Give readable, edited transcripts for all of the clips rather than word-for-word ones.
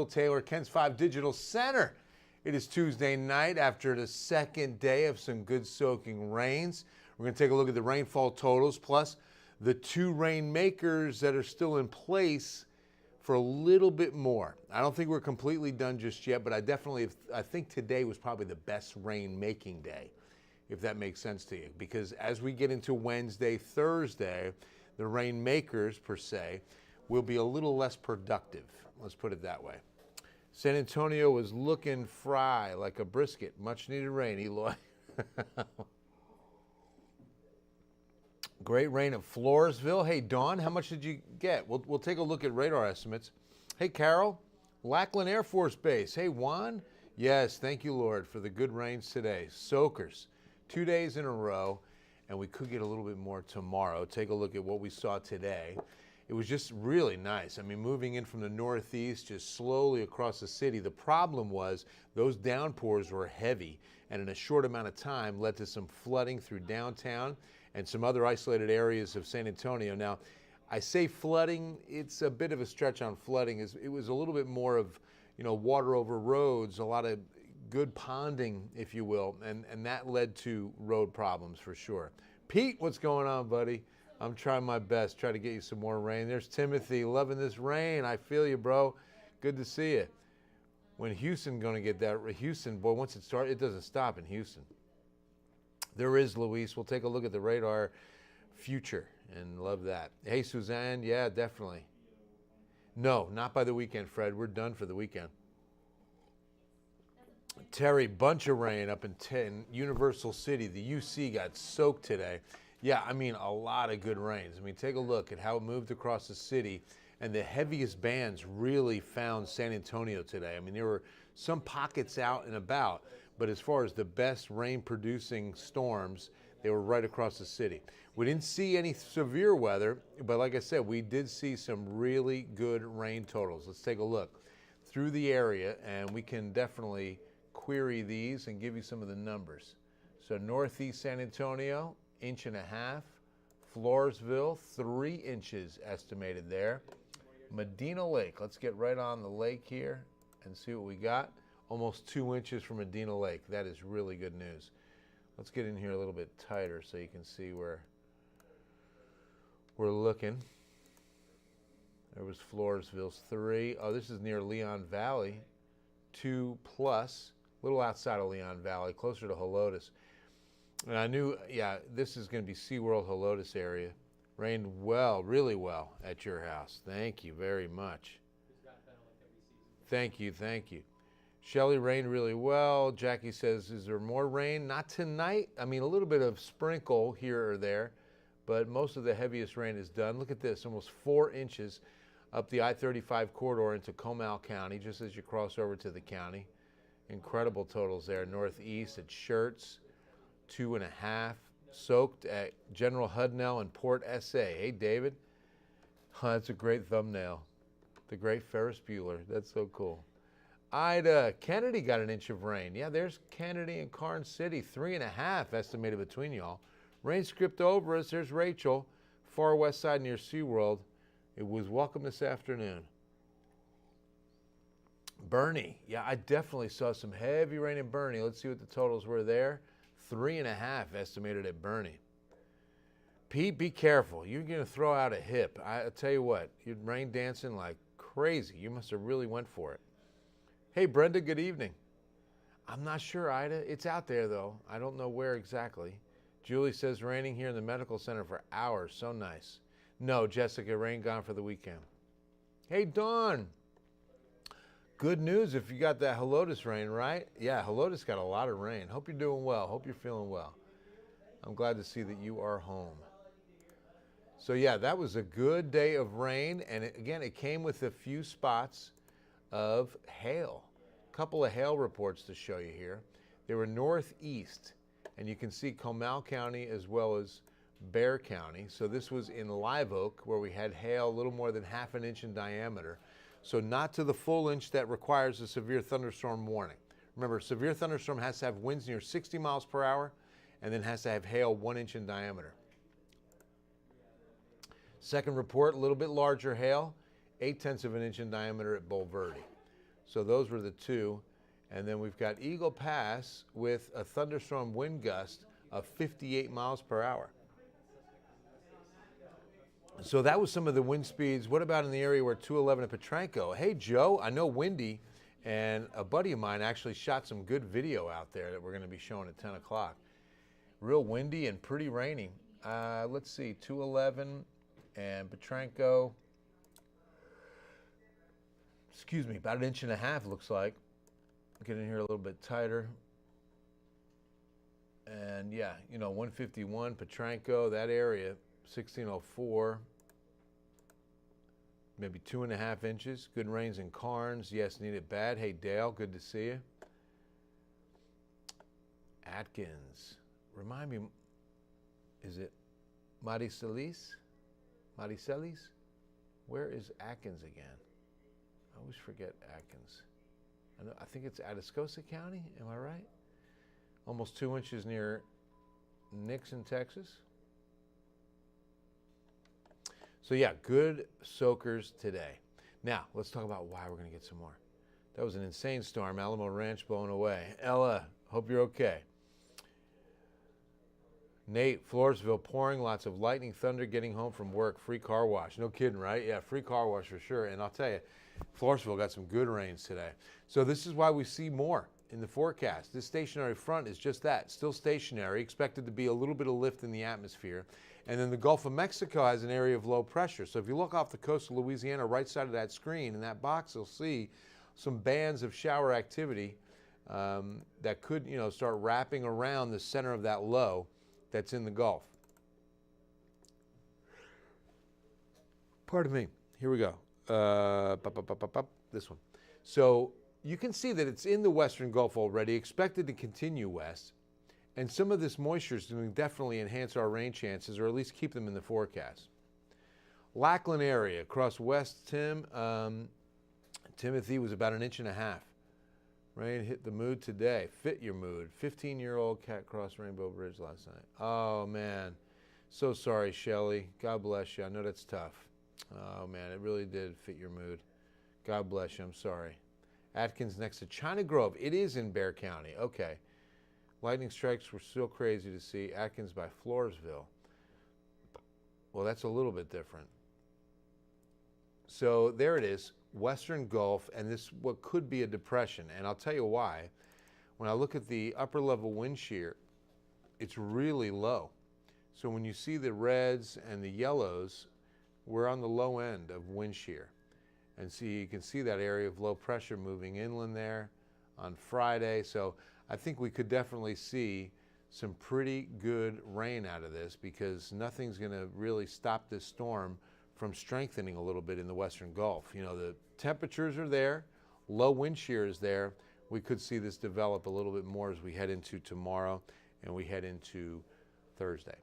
Phil Taylor, Ken's 5 Digital Center. It is Tuesday night after the second day of some good soaking rains. We're going to take a look at the rainfall totals, plus the 2 rainmakers that are still in place for a little bit more. I don't think we're completely done just yet, but I think today was probably the best rain-making day, if that makes sense to you. Because as we get into Wednesday, Thursday, the rainmakers, per se, will be a little less productive. Let's put it that way. San Antonio was looking fry like a brisket. Much needed rain, Eloy. Great rain at Floresville. Hey, Dawn, how much did you get? We'll take a look at radar estimates. Hey, Carol, Lackland Air Force Base. Hey, Juan. Yes, thank you, Lord, for the good rains today. Soakers, 2 days in a row, and we could get a little bit more tomorrow. Take a look at what we saw today. It was just really nice. I mean, moving in from the northeast, just slowly across the city. The problem was those downpours were heavy, and in a short amount of time led to some flooding through downtown and some other isolated areas of San Antonio. Now, I say flooding, it's a bit of a stretch on flooding. It was a little bit more of, water over roads, a lot of good ponding, if you will, and that led to road problems for sure. Pete, what's going on, buddy? I'm trying my best, try to get you some more rain. There's Timothy, loving this rain. I feel you, bro. Good to see you. When Houston going to get that? Houston, boy, once it starts, it doesn't stop in Houston. There is, Luis. We'll take a look at the radar future and love that. Hey, Suzanne, yeah, definitely. No, not by the weekend, Fred. We're done for the weekend. Terry, bunch of rain up in Universal City. The UC got soaked today. Yeah, I mean, a lot of good rains. I mean, take a look at how it moved across the city, and the heaviest bands really found San Antonio today. I mean, there were some pockets out and about, but as far as the best rain-producing storms, they were right across the city. We didn't see any severe weather, but like I said, we did see some really good rain totals. Let's take a look through the area, and we can definitely query these and give you some of the numbers. So northeast San Antonio, 1.5 inches. Floresville, 3 inches estimated there. Medina Lake, let's get right on the lake here and see what we got. Almost 2 inches from Medina Lake. That is really good news. Let's get in here a little bit tighter so you can see where we're looking. There was Floresville's 3. Oh, this is near Leon Valley. 2+, a little outside of Leon Valley, closer to Helotes. And I knew, yeah, this is going to be SeaWorld Helotes area. Rained well, really well at your house. Thank you very much. Thank you, thank you. Shelly, rained really well. Jackie says, is there more rain? Not tonight. I mean, a little bit of sprinkle here or there, but most of the heaviest rain is done. Look at this, almost 4 inches up the I-35 corridor into Comal County, just as you cross over to the county. Incredible totals there. Northeast at Schertz, 2.5. Soaked at General Hudnell and Port SA. Hey, David. Oh, that's a great thumbnail. The great Ferris Bueller. That's so cool. Ida, Kennedy got 1 inch of rain. Yeah, there's Kennedy and Karn City, 3.5 estimated between y'all. Rain script over us. There's Rachel, far west side near SeaWorld. It was welcome this afternoon. Bernie, yeah, I definitely saw some heavy rain in Bernie. Let's see what the totals were there. 3.5 estimated at Bernie. Pete, be careful. You're going to throw out a hip. I tell you what, you're rain dancing like crazy. You must have really went for it. Hey, Brenda, good evening. I'm not sure, Ida. It's out there, though. I don't know where exactly. Julie says raining here in the medical center for hours. So nice. No, Jessica, rain gone for the weekend. Hey, Dawn. Good news if you got that Helotes rain, right? Yeah, Helotes got a lot of rain. Hope you're doing well. Hope you're feeling well. I'm glad to see that you are home. So yeah, that was a good day of rain, and again, it came with a few spots of hail. A couple of hail reports to show you here. They were northeast, and you can see Comal County as well as Bexar County. So this was in Live Oak, where we had hail a little more than 1/2 inch in diameter. So not to the full inch that requires a severe thunderstorm warning. Remember, severe thunderstorm has to have winds near 60 miles per hour and then has to have hail 1 inch in diameter. Second report, a little bit larger hail, 0.8 inches in diameter at Bulverde. So those were the two. And then we've got Eagle Pass with a thunderstorm wind gust of 58 miles per hour. So that was some of the wind speeds. What about in the area where 211 at Petranco? Hey, Joe, I know windy, and a buddy of mine actually shot some good video out there that we're going to be showing at 10 o'clock. Real windy and pretty rainy. Let's see, 211 and Petranco. Excuse me, about 1.5 inches looks like. Get in here a little bit tighter. And yeah, 151, Petranco, that area, 1604. Maybe 2.5 inches. Good rains in Carnes. Yes, need it bad. Hey, Dale, good to see you. Atkins. Remind me, is it Maricelis? Maricelis? Where is Atkins again? I always forget Atkins. I think it's Atascosa County, am I right? Almost 2 inches near Nixon, Texas. So yeah, good soakers today. Now, let's talk about why we're going to get some more. That was an insane storm, Alamo Ranch blowing away. Ella, hope you're okay. Nate, Floresville pouring, lots of lightning, thunder, getting home from work, free car wash. No kidding, right? Yeah, free car wash for sure. And I'll tell you, Floresville got some good rains today. So this is why we see more in the forecast. This stationary front is just that, still stationary, expected to be a little bit of lift in the atmosphere. And then the Gulf of Mexico has an area of low pressure. So if you look off the coast of Louisiana, right side of that screen, in that box, you'll see some bands of shower activity that could, start wrapping around the center of that low that's in the Gulf. Pardon me. Here we go. This one. So you can see that it's in the western Gulf already, expected to continue west. And some of this moisture is going to definitely enhance our rain chances, or at least keep them in the forecast. Lackland area across West Timothy was about 1.5 inches. Rain hit the mood today. Fit your mood. 15-year-old cat crossed Rainbow Bridge last night. Oh, man. So sorry, Shelly. God bless you. I know that's tough. Oh, man, it really did fit your mood. God bless you. I'm sorry. Atkins next to China Grove. It is in Bexar County. Okay. Lightning strikes were still crazy to see. Atkins by Floresville. Well, that's a little bit different. So there it is, western Gulf, and this what could be a depression. And I'll tell you why. When I look at the upper level wind shear, it's really low. So when you see the reds and the yellows, we're on the low end of wind shear. And see, you can see that area of low pressure moving inland there on Friday. So I think we could definitely see some pretty good rain out of this, because nothing's going to really stop this storm from strengthening a little bit in the western Gulf. The temperatures are there, low wind shear is there. We could see this develop a little bit more as we head into tomorrow and we head into Thursday.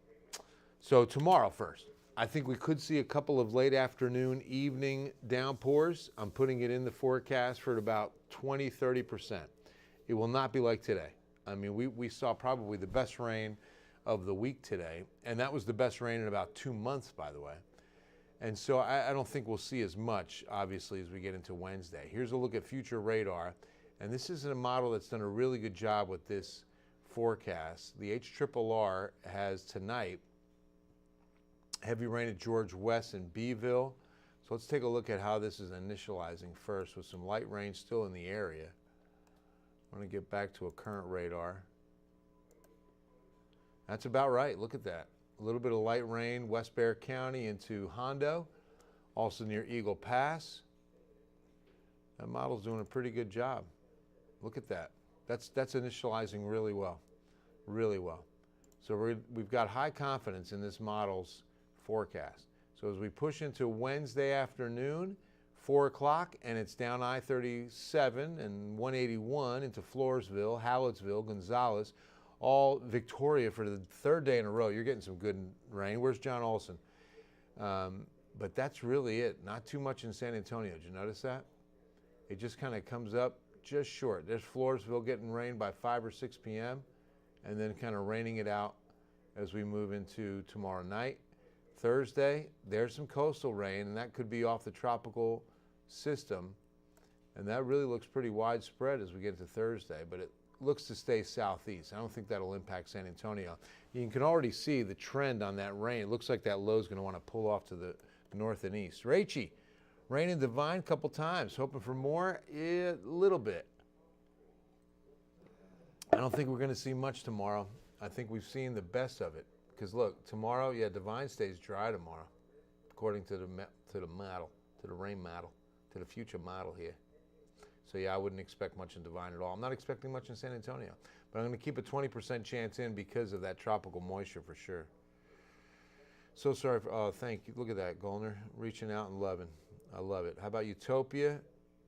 So tomorrow first, I think we could see a couple of late afternoon, evening downpours. I'm putting it in the forecast for about 20-30%. It will not be like today. I mean, we saw probably the best rain of the week today, and that was the best rain in about 2 months, by the way. And so I don't think we'll see as much, obviously, as we get into Wednesday. Here's a look at future radar, and this is a model that's done a really good job with this forecast. The HRRR has tonight heavy rain at George West and Beeville. So let's take a look at how this is initializing first, with some light rain still in the area. I want to get back to a current radar. That's about right. Look at that. A little bit of light rain, West Bexar County into Hondo, also near Eagle Pass. That model's doing a pretty good job. Look at that. That's initializing really well, really well. So we've got high confidence in this model's forecast. So as we push into Wednesday afternoon, 4 o'clock, and it's down I-37 and 181 into Floresville, Hallettsville, Gonzales, all Victoria for the third day in a row. You're getting some good rain. Where's John Olson? But that's really it. Not too much in San Antonio. Did you notice that? It just kind of comes up just short. There's Floresville getting rain by 5 or 6 p.m. and then kind of raining it out as we move into tomorrow night. Thursday, there's some coastal rain, and that could be off the tropical system And that really looks pretty widespread as we get to Thursday, but it looks to stay southeast. I don't think that'll impact San Antonio. You can already see the trend on that rain. It looks like that low is going to want to pull off to the north and east. Rachy, rain in Divine a couple times. Hoping for more? A little bit. I don't think we're going to see much tomorrow. I think we've seen the best of it. Because look, tomorrow, yeah, Divine stays dry tomorrow, according to the model, to the rain model, to the future model here. So yeah, I wouldn't expect much in Divine at all. I'm not expecting much in San Antonio, but I'm going to keep a 20% chance in because of that tropical moisture for sure. So sorry for, oh, thank you. Look at that, Golner, reaching out and loving. I love it. How about Utopia?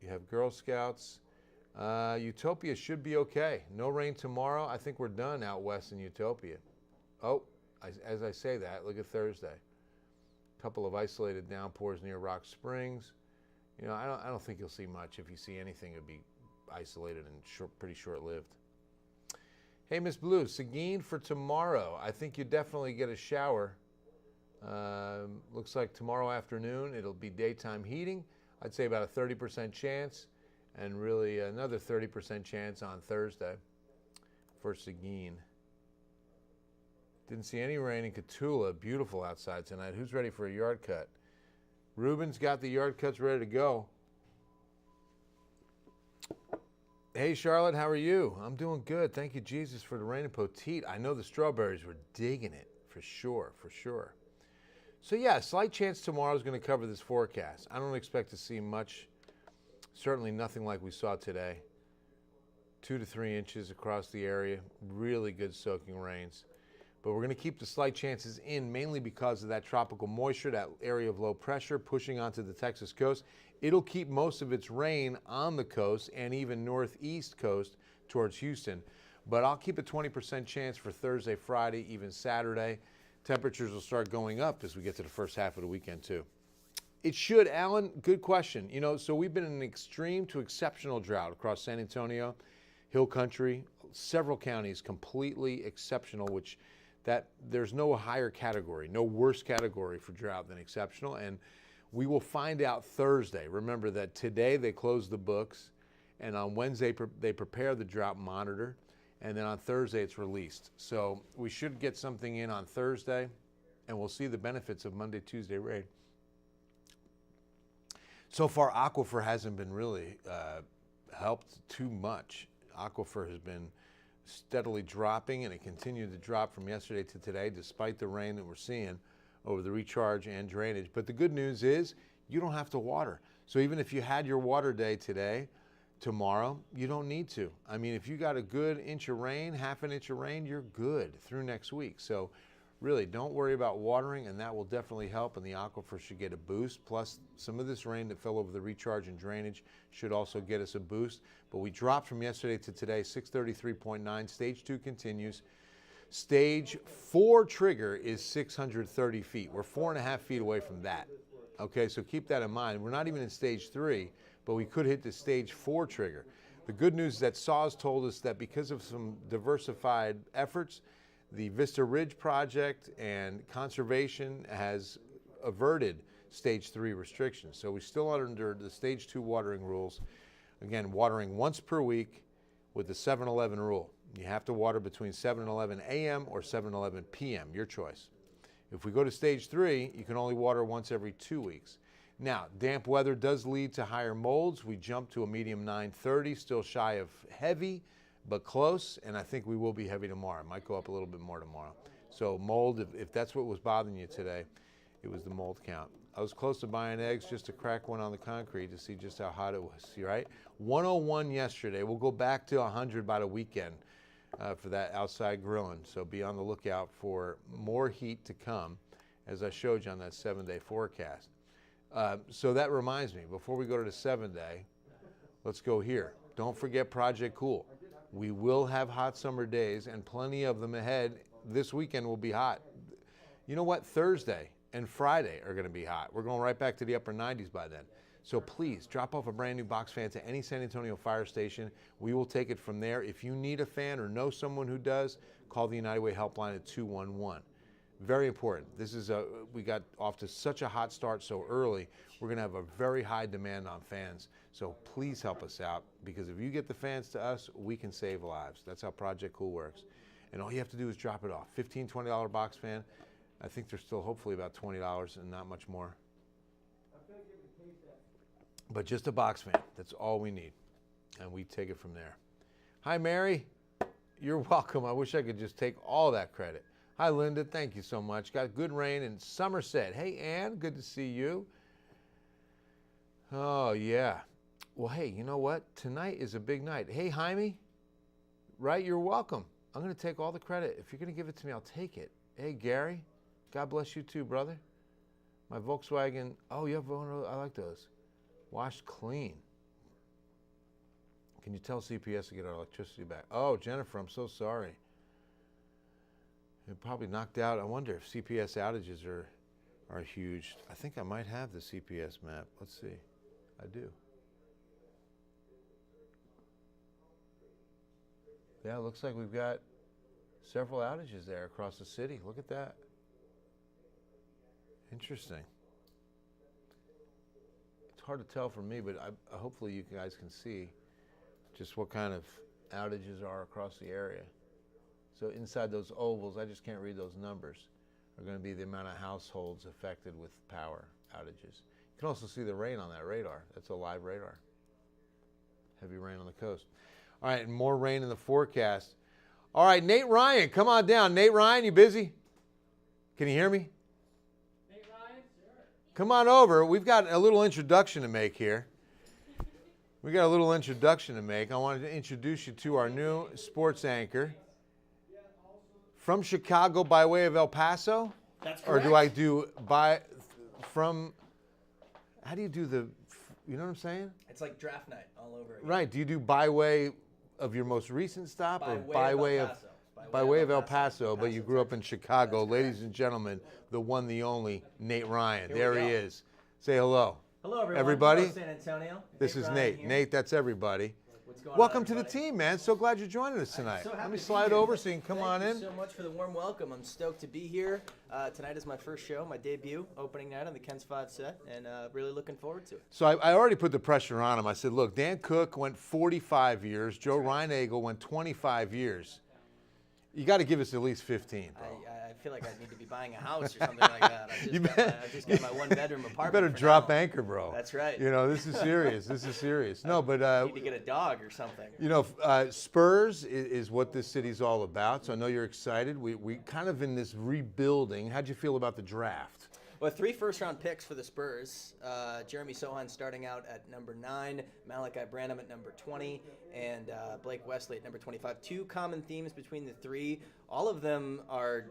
You have Girl Scouts. Utopia should be okay. No rain tomorrow. I think we're done out west in Utopia. Oh, as I say that, look at Thursday. A couple of isolated downpours near Rock Springs. You know, I don't think you'll see much. If you see anything, it'll be isolated and pretty short-lived. Hey, Miss Blue, Seguin for tomorrow. I think you definitely get a shower. Looks like tomorrow afternoon it'll be daytime heating. I'd say about a 30% chance, and really another 30% chance on Thursday for Seguin. Didn't see any rain in Cotulla. Beautiful outside tonight. Who's ready for a yard cut? Ruben's got the yard cuts ready to go. Hey, Charlotte, how are you? I'm doing good. Thank you, Jesus, for the rain and poteet. I know the strawberries were digging it, for sure, for sure. So, yeah, slight chance tomorrow is going to cover this forecast. I don't expect to see much, certainly nothing like we saw today. 2 to 3 inches across the area, really good soaking rains. But we're going to keep the slight chances in, mainly because of that tropical moisture, that area of low pressure pushing onto the Texas coast. It'll keep most of its rain on the coast and even northeast coast towards Houston. But I'll keep a 20% chance for Thursday, Friday, even Saturday. Temperatures will start going up as we get to the first half of the weekend, too. It should, Alan, good question. You know, so we've been in an extreme to exceptional drought across San Antonio, Hill Country, several counties completely exceptional, which that there's no higher category, no worse category for drought than exceptional. And we will find out Thursday. Remember that today they close the books, and on Wednesday they prepare the drought monitor, and then on Thursday it's released. So we should get something in on Thursday, and we'll see the benefits of Monday, Tuesday rain. So far, Aquifer hasn't been really helped too much. Aquifer has been steadily dropping, and it continued to drop from yesterday to today despite the rain that we're seeing over the recharge and drainage. But the good news is you don't have to water. So even if you had your water day today, tomorrow, you don't need to. I mean, if you got a good inch of rain, half an inch of rain, you're good through next week. So really don't worry about watering, and that will definitely help, and the aquifer should get a boost. Plus some of this rain that fell over the recharge and drainage should also get us a boost. But we dropped from yesterday to today, 633.9. Stage 2 continues. Stage 4 trigger is 630 feet. We're 4.5 feet away from that. Okay, so keep that in mind. We're not even in stage 3, but we could hit the stage 4 trigger. The good news is that SAWS told us that because of some diversified efforts, the Vista Ridge project and conservation has averted stage 3 restrictions. So we're still under the stage 2 watering rules. Again, watering once per week with the 7-11 rule. You have to water between 7 and 11 a.m. or 7 and 11 p.m., your choice. If we go to stage 3, you can only water once every 2 weeks. Now, damp weather does lead to higher molds. We jump to a medium 930, still shy of heavy, but close, and I think we will be heavy tomorrow. It might go up a little bit more tomorrow. So mold, if that's what was bothering you today, it was the mold count. I was close to buying eggs just to crack one on the concrete to see just how hot it was, right? 101 yesterday. We'll go back to 100 by the weekend for that outside grilling. So be on the lookout for more heat to come, as I showed you on that 7-day forecast. So that reminds me, before we go to the 7-day, let's go here. Don't forget Project Cool. We will have hot summer days, and plenty of them ahead. This weekend will be hot. You know what? Thursday and Friday are going to be hot. We're going right back to the upper 90s by then. So please drop off a brand new box fan to any San Antonio fire station. We will take it from there. If you need a fan or know someone who does, call the United Way helpline at 211. Very important. We got off to such a hot start so early. We're going to have a very high demand on fans. So please help us out, because if you get the fans to us, we can save lives. That's how Project Cool works. And all you have to do is drop it off. $15, $20 box fan. I think they're still hopefully about $20 and not much more. But just a box fan. That's all we need. And we take it from there. Hi, Mary. You're welcome. I wish I could just take all that credit. Hi, Linda. Thank you so much. Got good rain in Somerset. Hey, Ann. Good to see you. Oh, yeah. Well, hey, you know what? Tonight is a big night. Hey, Jaime. Right? You're welcome. I'm going to take all the credit. If you're going to give it to me, I'll take it. Hey, Gary. God bless you too, brother. My Volkswagen. Oh, you have one of those? I like those. Washed clean. Can you tell CPS to get our electricity back? Oh, Jennifer, I'm so sorry. It probably knocked out. I wonder if CPS outages are huge. I think I might have the CPS map. Let's see. I do. Yeah, it looks like we've got several outages there across the city. Look at that. Interesting. It's hard to tell from me, but hopefully you guys can see just what kind of outages are across the area. So inside those ovals, I just can't read those numbers, are going to be the amount of households affected with power outages. You can also see the rain on that radar. That's a live radar. Heavy rain on the coast. All right, and more rain in the forecast. All right, Nate Ryan, come on down. Nate Ryan, you busy? Can you hear me? Nate Ryan, sure. Come on over. We've got a little introduction to make here. We got a little introduction to make. I wanted to introduce you to our new sports anchor from Chicago by way of El Paso. That's correct. Or do I do from? How do you do the? You know what I'm saying? It's like draft night all over again. Right. Do you do by way of your most recent stop, or by way of El Paso? But you grew up in Chicago, ladies and gentlemen. The one, the only, Nate Ryan. There he is. Say hello. Hello, everyone. Everybody. Hello, San Antonio. This is Nate. Here. Nate, that's everybody. What's going Welcome on, to the everybody? team, man. So glad you're joining us tonight. So Let me happy to be slide here. over so you can come on in. Thank you so much for the warm welcome. I'm stoked to be here. Tonight is my first show, my debut, opening night on the Ken's 5 set, and really looking forward to it. So I already put the pressure on him. I said, look, Dan Cook went 45 years. Joe Reinagle went 25 years. You got to give us at least 15, bro. I feel like I need to be buying a house or something like that. I just got my one-bedroom apartment. You better for drop now. anchor, bro. That's right. You know, this is serious. This is serious. No, but I need to get a dog or something. you know, Spurs is what this city's all about. So I know you're excited. We kind of in this rebuilding. How'd you feel about the draft? Well, 3 first-round picks for the Spurs. Jeremy Sohan starting out at number 9, Malachi Branham at number 20, and Blake Wesley at number 25. 2 common themes between the 3. All of them are.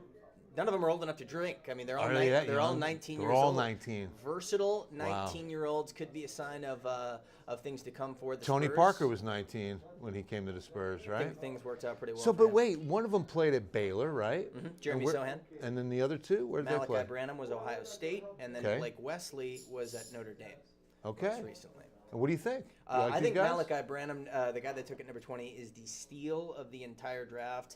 None of them are old enough to drink. I mean, they're all they're all 19 years old. They're all 19. Versatile 19-year-olds could be a sign of things to come for the Tony Spurs. Parker was 19 when he came to the Spurs, I right? think things worked out pretty well. So, for but him. wait, one of them played at Baylor, right? Jeremy Sohan. And then the other 2, where did they play? Malachi Branham was Ohio State, and then Okay. Blake Wesley was at Notre Dame. Okay. Most recently. And what do you think? You like I these think guys? Malachi Branham, the guy that took at number 20, is the steal of the entire draft.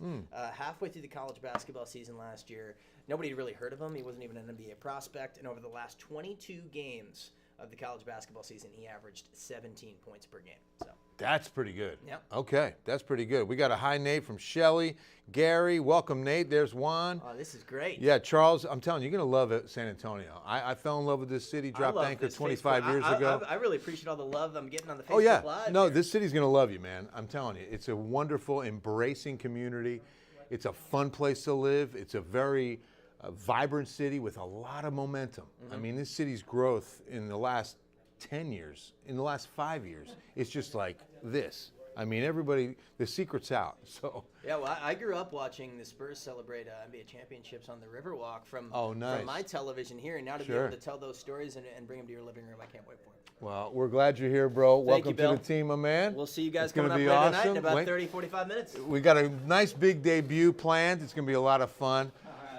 Halfway through the college basketball season last year, nobody had really heard of him. He wasn't even an NBA prospect. And over the last 22 games of the college basketball season, he averaged 17 points per game. So That's pretty good. Yep. Okay, that's pretty good. We got a hi Nate from Shelley. Gary, welcome Nate. There's Juan. Oh, this is great. Yeah, Charles, I'm telling you, you're going to love it, San Antonio. I fell in love with this city, dropped anchor 25 years ago. I really appreciate all the love I'm getting on the Facebook Oh, yeah. Live. No, here. this city's going to love you, man. I'm telling you. It's a wonderful, embracing community. It's a fun place to live. It's a very vibrant city with a lot of momentum. I mean, this city's growth in the last 10 years, in the last 5 years, it's just like this. I mean, everybody, the secret's out. So Yeah, well, I grew up watching the Spurs celebrate NBA championships on the Riverwalk from nice. from my television here, and now to be able to tell those stories and bring them to your living room, I can't wait for it. Well, we're glad you're here, bro. Thank Welcome you, Bill. to the team, my man. We'll see you guys It's gonna coming up be later awesome. tonight in about Wait. 30, 45 minutes. We got a nice big debut planned. It's going to be a lot of fun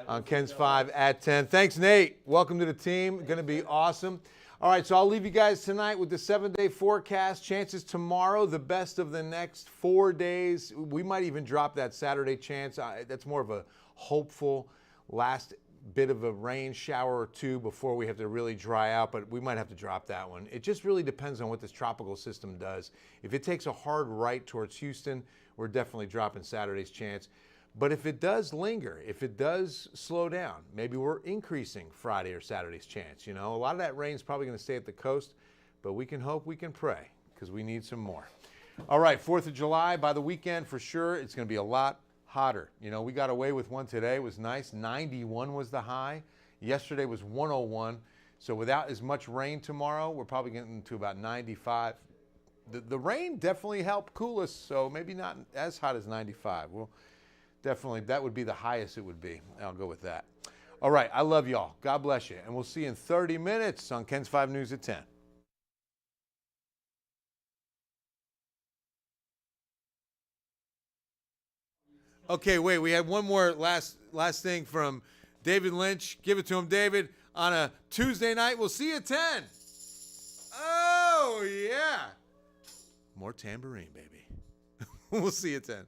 on Ken's 5 at 10. Thanks, Nate. Welcome to the team. Going to be awesome. All right, so I'll leave you guys tonight with the 7-day forecast. Chances tomorrow, the best of the next 4 days. We might even drop that Saturday chance. That's more of a hopeful last bit of a rain shower or two before we have to really dry out, but we might have to drop that one. It just really depends on what this tropical system does. If it takes a hard right towards Houston, we're definitely dropping Saturday's chance. But if it does linger, if it does slow down, maybe we're increasing Friday or Saturday's chance. You know, a lot of that rain is probably going to stay at the coast, but we can hope, we can pray, because we need some more. All right, 4th of July, by the weekend for sure, it's going to be a lot hotter. You know, we got away with one today. It was nice. 91 was the high. Yesterday was 101. So without as much rain tomorrow, we're probably getting to about 95. The rain definitely helped cool us, so maybe not as hot as 95. Well, definitely, that would be the highest it would be. I'll go with that. All right, I love y'all. God bless you. And we'll see you in 30 minutes on Ken's 5 News at 10. Okay, wait, we had one more last thing from David Lynch. Give it to him, David. On a Tuesday night, we'll see you at 10. Oh, yeah. More tambourine, baby. We'll see you at 10.